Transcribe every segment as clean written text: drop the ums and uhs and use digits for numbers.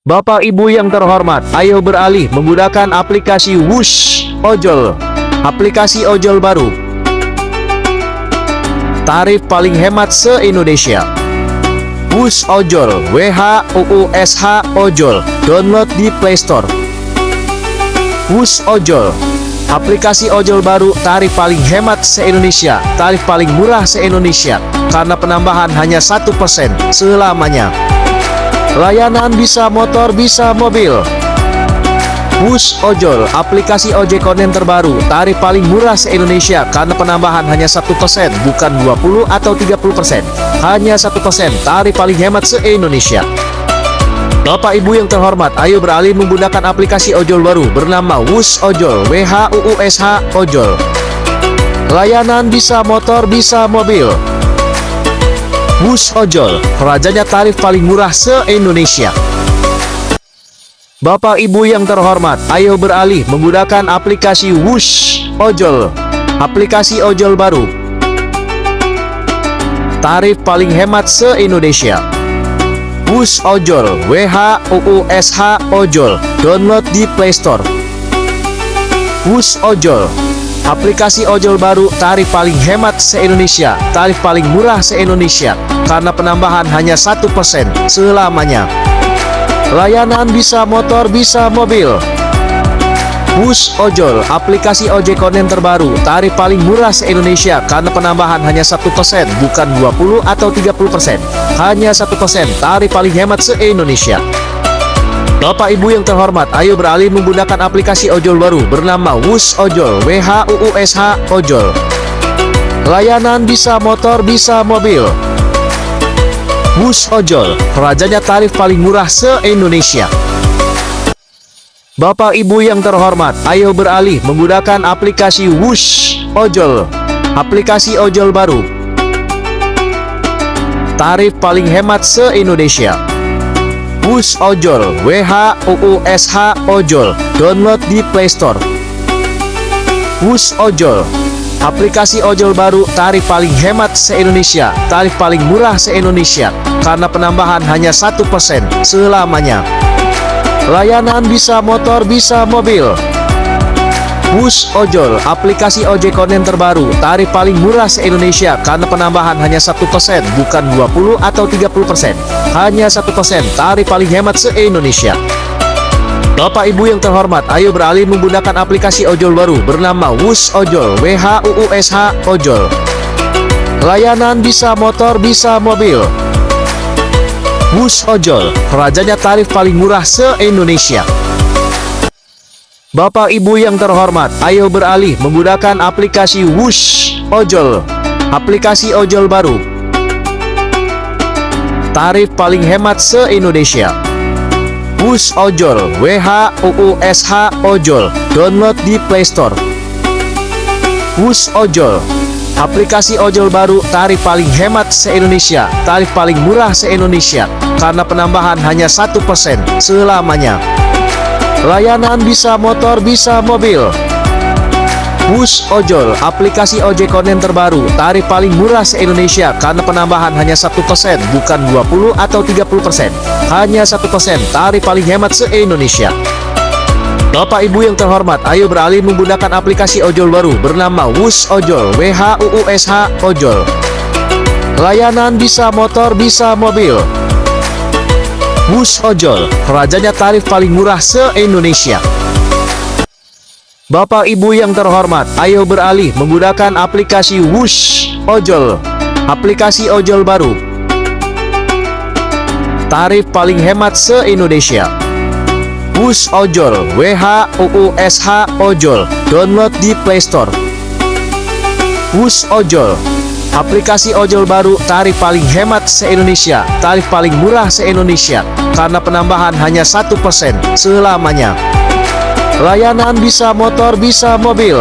Bapak Ibu yang terhormat, ayo beralih menggunakan aplikasi Wush Ojol. Aplikasi ojol baru. Tarif paling hemat se-Indonesia. Wush Ojol, WHUUSH Ojol. Download di Play Store. Wush Ojol, aplikasi ojol baru, tarif paling hemat se-Indonesia, tarif paling murah se-Indonesia, karena penambahan hanya 1% selamanya. Layanan bisa motor, bisa mobil. Wush Ojol, aplikasi ojek online terbaru, tarif paling murah se-Indonesia, karena penambahan hanya 1%, bukan 20 atau 30%. Hanya 1%, tarif paling hemat se-Indonesia. Bapak Ibu yang terhormat, ayo beralih menggunakan aplikasi ojol baru bernama Wush Ojol, WHUUSH Ojol. Layanan bisa motor, bisa mobil. Wush Ojol, rajanya tarif paling murah se-Indonesia. Bapak Ibu yang terhormat, ayo beralih menggunakan aplikasi Wush Ojol. Aplikasi ojol baru. Tarif paling hemat se-Indonesia. Wush Ojol, WHUUSH Ojol. Download di Play Store. Wush Ojol, aplikasi ojol baru, tarif paling hemat se-Indonesia, tarif paling murah se-Indonesia, karena penambahan hanya 1% selamanya. Layanan bisa motor, bisa mobil. Wush Ojol, aplikasi ojek online terbaru, tarif paling murah se-Indonesia, karena penambahan hanya 1%, bukan 20 atau 30%. Hanya 1%, tarif paling hemat se-Indonesia. Bapak Ibu yang terhormat, ayo beralih menggunakan aplikasi ojol baru bernama Wush Ojol, WHUUSH Ojol. Layanan bisa motor, bisa mobil. Wush Ojol, rajanya tarif paling murah se-Indonesia. Bapak Ibu yang terhormat, ayo beralih menggunakan aplikasi Wush Ojol. Aplikasi ojol baru. Tarif paling hemat se-Indonesia. Wush Ojol, WHUUSH Ojol. Download di Play Store. Wush Ojol, aplikasi ojol baru, tarif paling hemat se-Indonesia, tarif paling murah se-Indonesia, karena penambahan hanya 1% selamanya. Layanan bisa motor, bisa mobil. Wush Ojol, aplikasi ojek online terbaru, tarif paling murah se-Indonesia, karena penambahan hanya 1%, bukan 20 atau 30%. Hanya 1%, tarif paling hemat se-Indonesia. Bapak Ibu yang terhormat, ayo beralih menggunakan aplikasi ojol baru bernama Wush Ojol, WHUUSH Ojol. Layanan bisa motor, bisa mobil. Wush Ojol, rajanya tarif paling murah se-Indonesia. Bapak Ibu yang terhormat, ayo beralih menggunakan aplikasi Wush Ojol. Aplikasi ojol baru. Tarif paling hemat se-Indonesia. Wush Ojol, WHUUSH Ojol. Download di Play Store. Wush Ojol, aplikasi ojol baru, tarif paling hemat se-Indonesia, tarif paling murah se-Indonesia, karena penambahan hanya 1% selamanya. Layanan bisa motor, bisa mobil. Wush Ojol, aplikasi ojek online terbaru, tarif paling murah se-Indonesia, karena penambahan hanya 1%, bukan 20 atau 30%. Hanya 1%, tarif paling hemat se-Indonesia. Bapak Ibu yang terhormat, ayo beralih menggunakan aplikasi ojol baru bernama Wush Ojol, WHUUSH Ojol. Layanan bisa motor, bisa mobil. Wush Ojol, rajanya tarif paling murah se-Indonesia. Bapak Ibu yang terhormat, ayo beralih menggunakan aplikasi Wush Ojol. Aplikasi ojol baru. Tarif paling hemat se-Indonesia. Wush Ojol, WHUUSH Ojol. Download di Play Store. Wush Ojol, aplikasi ojol baru, tarif paling hemat se-Indonesia, tarif paling murah se-Indonesia, karena penambahan hanya 1% selamanya. Layanan bisa motor, bisa mobil.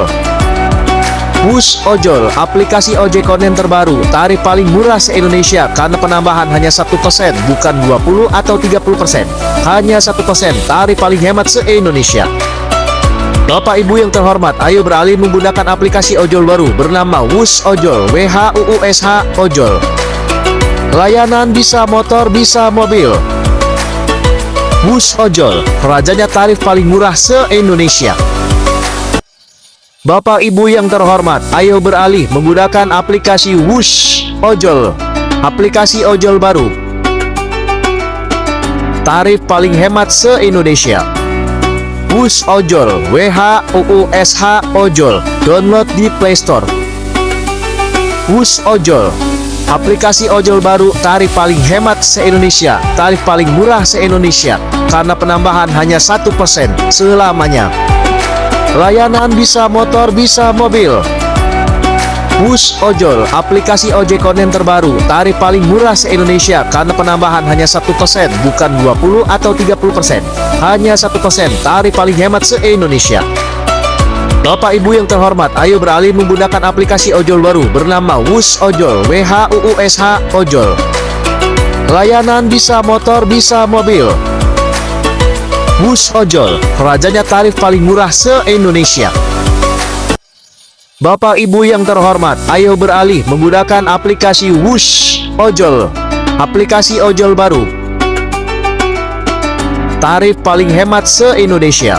Wush Ojol, aplikasi ojek online terbaru, tarif paling murah se-Indonesia, karena penambahan hanya 1%, bukan 20 atau 30%. Hanya 1%, tarif paling hemat se-Indonesia. Bapak Ibu yang terhormat, ayo beralih menggunakan aplikasi ojol baru bernama Wush Ojol, WHUUSH Ojol. Layanan bisa motor, bisa mobil. Wush Ojol, rajanya tarif paling murah se-Indonesia. Bapak Ibu yang terhormat, ayo beralih menggunakan aplikasi Wush Ojol. Aplikasi ojol baru. Tarif paling hemat se-Indonesia. Wush Ojol, WHUUSH Ojol. Download di Play Store. Wush Ojol, aplikasi ojol baru, tarif paling hemat se-Indonesia, tarif paling murah se-Indonesia, karena penambahan hanya 1% selamanya. Layanan bisa motor, bisa mobil. Wush Ojol, aplikasi ojek online terbaru, tarif paling murah se-Indonesia, karena penambahan hanya 1%, bukan 20 atau 30%. Hanya 1%, tarif paling hemat se-Indonesia. Bapak Ibu yang terhormat, ayo beralih menggunakan aplikasi ojol baru bernama Wush Ojol, WHUUSH Ojol. Layanan bisa motor, bisa mobil. Wush Ojol, rajanya tarif paling murah se-Indonesia. Bapak Ibu yang terhormat, ayo beralih menggunakan aplikasi Wush Ojol. Aplikasi ojol baru. Tarif paling hemat se-Indonesia.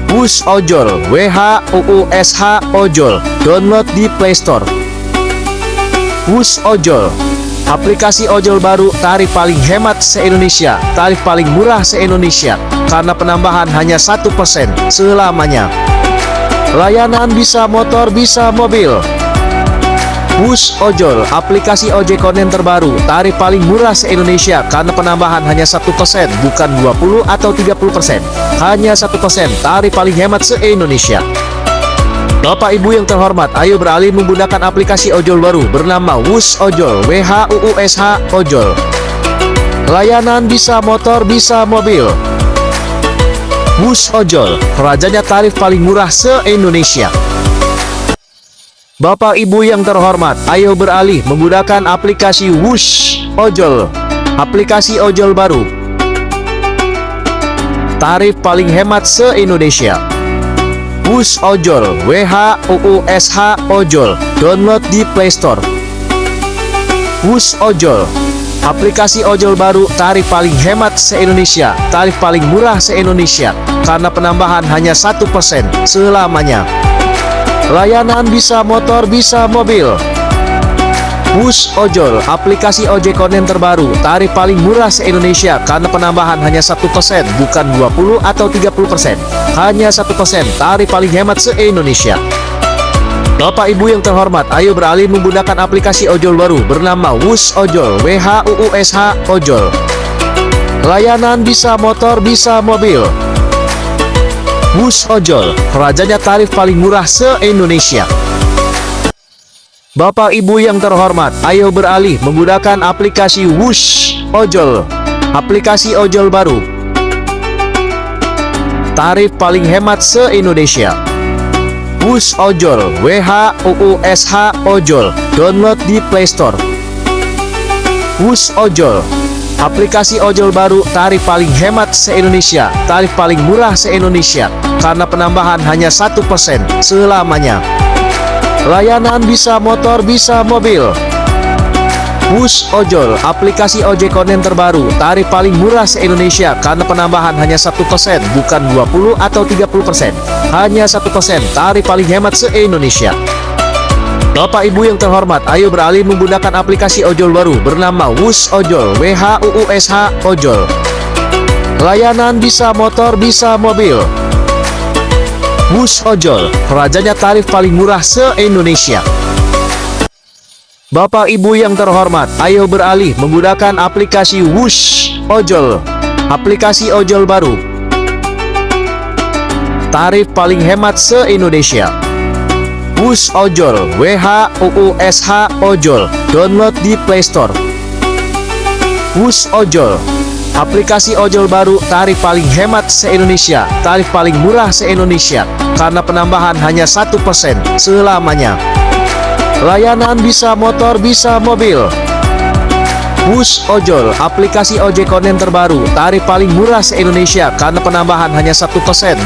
Wush Ojol, WHUUSH Ojol. Download di Play Store. Wush Ojol, aplikasi ojol baru, tarif paling hemat se-Indonesia, tarif paling murah se-Indonesia, karena penambahan hanya 1% selamanya. Layanan bisa motor, bisa mobil. Wush Ojol, aplikasi ojek online terbaru, tarif paling murah se-Indonesia, karena penambahan hanya 1%, bukan 20 atau 30%. Hanya 1%, tarif paling hemat se-Indonesia. Bapak Ibu yang terhormat, ayo beralih menggunakan aplikasi ojol baru bernama Wush Ojol, WHUUSH Ojol. Layanan bisa motor, bisa mobil. Wush Ojol, rajanya tarif paling murah se-Indonesia. Bapak Ibu yang terhormat, ayo beralih menggunakan aplikasi Wush Ojol. Aplikasi ojol baru. Tarif paling hemat se-Indonesia. Wush Ojol, WHUUSH Ojol. Download di Play Store. Wush Ojol, aplikasi ojol baru, tarif paling hemat se-Indonesia, tarif paling murah se-Indonesia, karena penambahan hanya 1% selamanya. Layanan bisa motor, bisa mobil. Wush Ojol, aplikasi ojek online terbaru, tarif paling murah se-Indonesia, karena penambahan hanya 1%, bukan 20 atau 30%. Hanya 1%, tarif paling hemat se-Indonesia. Bapak Ibu yang terhormat, ayo beralih menggunakan aplikasi ojol baru bernama Wush Ojol, WHUUSH Ojol. Layanan bisa motor, bisa mobil. Wush Ojol, rajanya tarif paling murah se-Indonesia. Bapak Ibu yang terhormat, ayo beralih menggunakan aplikasi Wush Ojol. Aplikasi ojol baru. Tarif paling hemat se-Indonesia. Wush Ojol, WHUUSH Ojol. Download di Play Store. Wush Ojol, aplikasi ojol baru, tarif paling hemat se-Indonesia, tarif paling murah se-Indonesia, karena penambahan hanya 1% selamanya. Layanan bisa motor, bisa mobil. Wush Ojol, aplikasi ojek online terbaru, tarif paling murah se-Indonesia, karena penambahan hanya 1%, bukan 20 atau 30%. Hanya 1%, tarif paling hemat se-Indonesia. Bapak Ibu yang terhormat, ayo beralih menggunakan aplikasi ojol baru bernama Wush Ojol, WHUUSH Ojol. Layanan bisa motor, bisa mobil. Wush Ojol, rajanya tarif paling murah se-Indonesia. Bapak Ibu yang terhormat, ayo beralih menggunakan aplikasi Wush Ojol. Aplikasi ojol baru. Tarif paling hemat se-Indonesia. Wush Ojol, WHUUSH Ojol. Download di Play Store. Wush Ojol, aplikasi ojol baru, tarif paling hemat se-Indonesia, tarif paling murah se-Indonesia, karena penambahan hanya 1% selamanya. Layanan bisa motor, bisa mobil. Wush Ojol, aplikasi ojek online terbaru, tarif paling murah se-Indonesia, karena penambahan hanya 1%,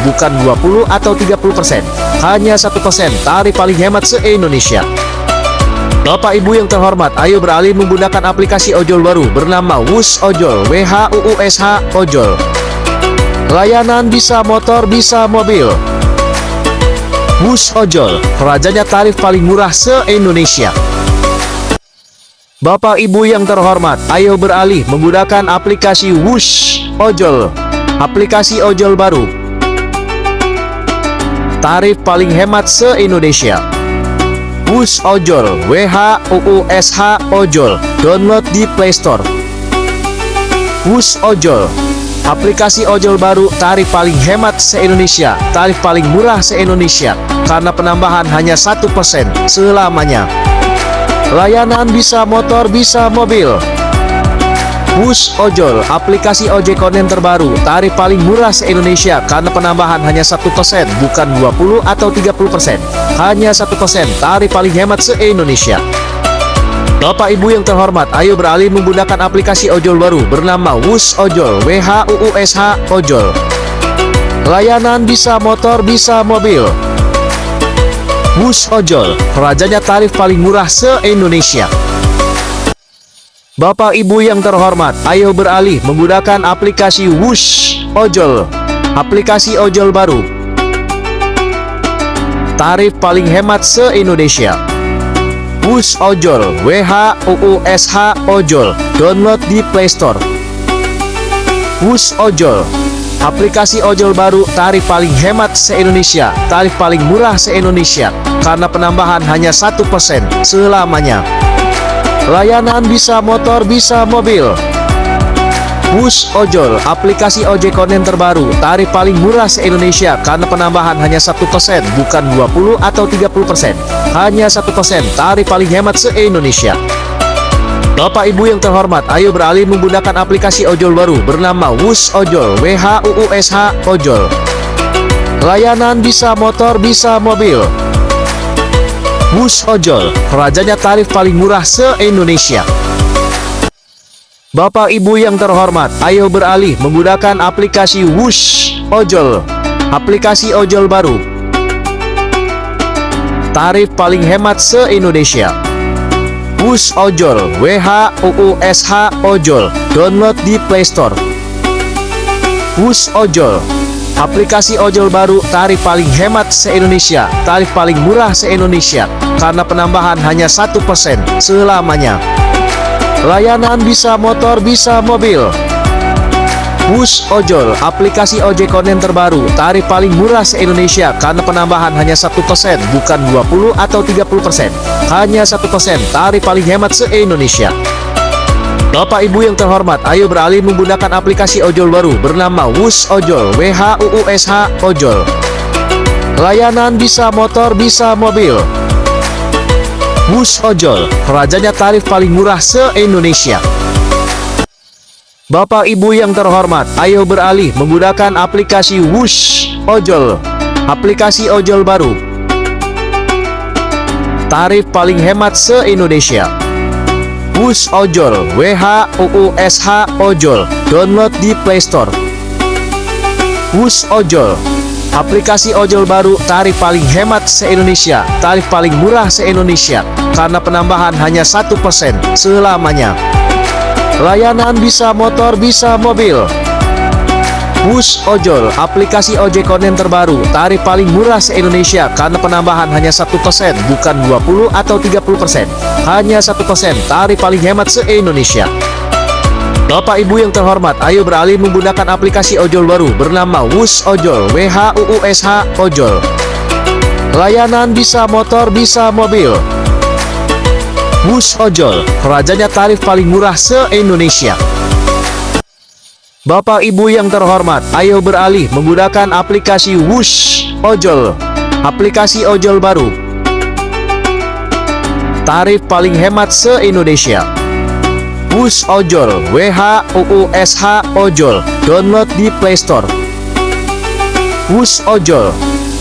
bukan 20 atau 30%. Hanya 1%, tarif paling hemat se-Indonesia. Bapak Ibu yang terhormat, ayo beralih menggunakan aplikasi ojol baru bernama Wush Ojol, WHUUSH Ojol. Layanan bisa motor, bisa mobil. Wush Ojol, rajanya tarif paling murah se-Indonesia. Bapak Ibu yang terhormat, ayo beralih menggunakan aplikasi Wush Ojol. Aplikasi ojol baru. Tarif paling hemat se-Indonesia. Wush Ojol, WHUUSH Ojol. Download di Play Store. Wush Ojol, aplikasi ojol baru, tarif paling hemat se-Indonesia, tarif paling murah se-Indonesia, karena penambahan hanya 1% selamanya. Layanan bisa motor, bisa mobil. Wush Ojol, aplikasi ojek online terbaru, tarif paling murah se-Indonesia, karena penambahan hanya 1%, bukan 20 atau 30%. Hanya 1%, tarif paling hemat se-Indonesia. Bapak Ibu yang terhormat, ayo beralih menggunakan aplikasi ojol baru bernama Wush Ojol, WHUUSH Ojol. Layanan bisa motor, bisa mobil. Wush Ojol, rajanya tarif paling murah se-Indonesia. Bapak Ibu yang terhormat, ayo beralih menggunakan aplikasi Wush Ojol. Aplikasi ojol baru. Tarif paling hemat se-Indonesia. Wush Ojol, WHUUSH Ojol. Download di Play Store. Wush Ojol, aplikasi ojol baru, tarif paling hemat se-Indonesia, tarif paling murah se-Indonesia, karena penambahan hanya 1% selamanya. Layanan bisa motor, bisa mobil. Wush Ojol, aplikasi ojek online terbaru, tarif paling murah se-Indonesia, karena penambahan hanya 1%, bukan 20 atau 30%. Hanya 1%, tarif paling hemat se-Indonesia. Bapak Ibu yang terhormat, ayo beralih menggunakan aplikasi ojol baru bernama Wush Ojol, WHUUSH Ojol. Layanan bisa motor, bisa mobil. Wush Ojol, rajanya tarif paling murah se-Indonesia. Bapak Ibu yang terhormat, ayo beralih menggunakan aplikasi Wush Ojol. Aplikasi ojol baru. Tarif paling hemat se-Indonesia. Wush Ojol, WHUUSH Ojol. Download di Play Store. Wush Ojol, aplikasi ojol baru, tarif paling hemat se-Indonesia, tarif paling murah se-Indonesia, karena penambahan hanya 1% selamanya. Layanan bisa motor, bisa mobil. Wush Ojol, aplikasi ojek online terbaru, tarif paling murah se-Indonesia, karena penambahan hanya 1%, bukan 20 atau 30%. Hanya 1%, tarif paling hemat se-Indonesia. Bapak Ibu yang terhormat, ayo beralih menggunakan aplikasi ojol baru bernama Wush Ojol, WHUUSH Ojol. Layanan bisa motor, bisa mobil. Wush Ojol, rajanya tarif paling murah se-Indonesia. Bapak Ibu yang terhormat, ayo beralih menggunakan aplikasi Wush Ojol. Aplikasi ojol baru. Tarif paling hemat se-Indonesia. Wush Ojol, WHUUSH Ojol. Download di Play Store. Wush Ojol, aplikasi ojol baru, tarif paling hemat se-Indonesia, tarif paling murah se-Indonesia, karena penambahan hanya 1% selamanya. Layanan bisa motor, bisa mobil. Wush Ojol, aplikasi ojek online terbaru, tarif paling murah se-Indonesia, karena penambahan hanya 1%, bukan 20 atau 30%. Hanya 1%, tarif paling hemat se-Indonesia. Bapak Ibu yang terhormat, ayo beralih menggunakan aplikasi ojol baru bernama Wush Ojol, WHUUSH Ojol. Layanan bisa motor, bisa mobil. Wush Ojol, rajanya tarif paling murah se-Indonesia. Bapak Ibu yang terhormat, ayo beralih menggunakan aplikasi Wush Ojol. Aplikasi ojol baru. Tarif paling hemat se-Indonesia. Wush Ojol, WHUUSH Ojol. Download di Play Store. Wush Ojol,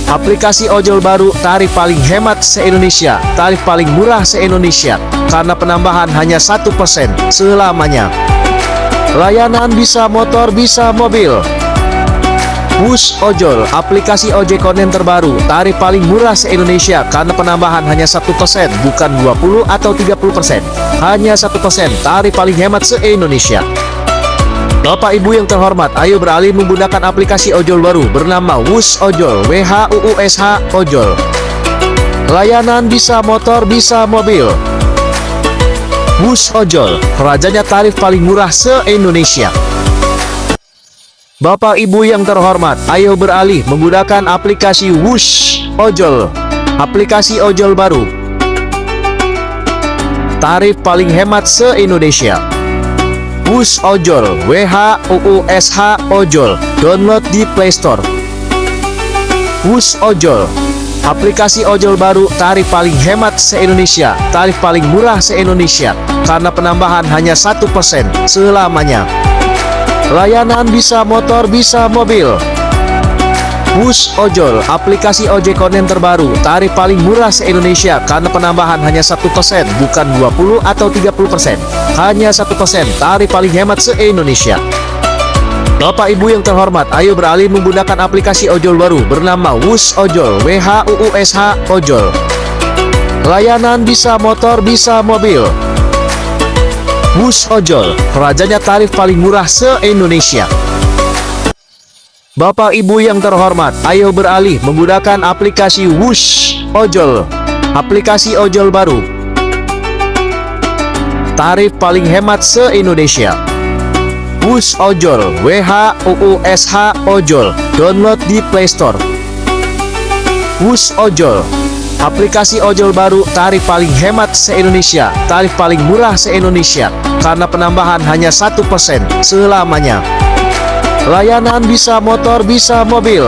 aplikasi ojol baru, tarif paling hemat se-Indonesia, tarif paling murah se-Indonesia, karena penambahan hanya 1% selamanya. Layanan bisa motor, bisa mobil. Wush Ojol, aplikasi ojek online terbaru, tarif paling murah se-Indonesia, karena penambahan hanya 1%, bukan 20 atau 30%. Hanya 1%, tarif paling hemat se-Indonesia. Bapak Ibu yang terhormat, ayo beralih menggunakan aplikasi ojol baru bernama Wush Ojol, WHUUSH Ojol. Layanan bisa motor, bisa mobil. Wush Ojol, rajanya tarif paling murah se-Indonesia. Bapak Ibu yang terhormat, ayo beralih menggunakan aplikasi Wush Ojol, aplikasi ojol baru. Tarif paling hemat se-Indonesia. Wush Ojol, WHUUSH Ojol, download di Play Store. Wush Ojol, aplikasi ojol baru, tarif paling hemat se-Indonesia, tarif paling murah se-Indonesia, karena penambahan hanya 1% selamanya. Layanan bisa motor, bisa mobil. Wush Ojol, aplikasi ojek online terbaru, tarif paling murah se-Indonesia karena penambahan hanya 1%, bukan 20 atau 30%. Hanya 1%, tarif paling hemat se-Indonesia. Bapak Ibu yang terhormat, ayo beralih menggunakan aplikasi ojol baru bernama Wush Ojol, WHUUSH Ojol. Layanan bisa motor, bisa mobil. Wush Ojol, rajanya tarif paling murah se-Indonesia. Bapak Ibu yang terhormat, ayo beralih menggunakan aplikasi Wush Ojol, aplikasi ojol baru. Tarif paling hemat se-Indonesia. Wush Ojol, WHUUSH Ojol, download di Play Store. Wush Ojol, aplikasi ojol baru, tarif paling hemat se-Indonesia, tarif paling murah se-Indonesia, karena penambahan hanya 1% selamanya. Layanan bisa motor, bisa mobil.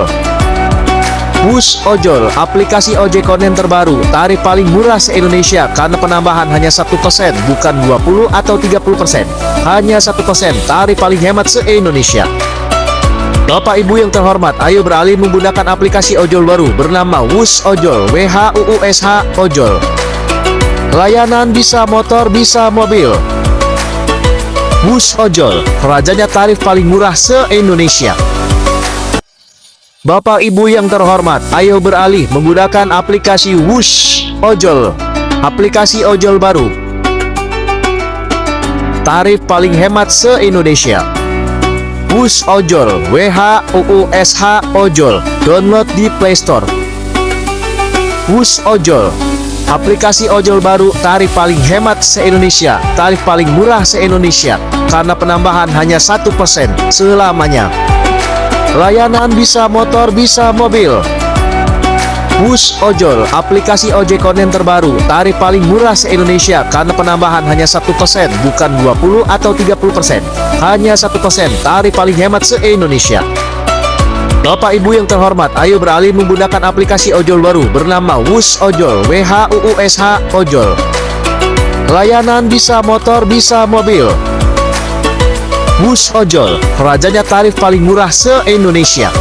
Wush Ojol, aplikasi ojek online terbaru, tarif paling murah se-Indonesia karena penambahan hanya 1%, bukan 20 atau 30%. Hanya 1%, tarif paling hemat se-Indonesia. Bapak Ibu yang terhormat, ayo beralih menggunakan aplikasi ojol baru bernama Wush Ojol, WHUUSH Ojol. Layanan bisa motor, bisa mobil. Wush Ojol, rajanya tarif paling murah se-Indonesia. Bapak Ibu yang terhormat, ayo beralih menggunakan aplikasi Wush Ojol, aplikasi ojol baru. Tarif paling hemat se-Indonesia. Wush Ojol, WHUUSH Ojol, download di Play Store. Wush Ojol, aplikasi ojol baru, tarif paling hemat se-Indonesia, tarif paling murah se-Indonesia, karena penambahan hanya 1% selamanya. Layanan bisa motor, bisa mobil. Wush Ojol, aplikasi ojek online terbaru, tarif paling murah se-Indonesia karena penambahan hanya 1%, bukan 20 atau 30%. Hanya 1%, tarif paling hemat se-Indonesia. Bapak Ibu yang terhormat, ayo beralih menggunakan aplikasi ojol baru bernama Wush Ojol, WHUUSH Ojol. Layanan bisa motor, bisa mobil. Wush Ojol, rajanya tarif paling murah se-Indonesia.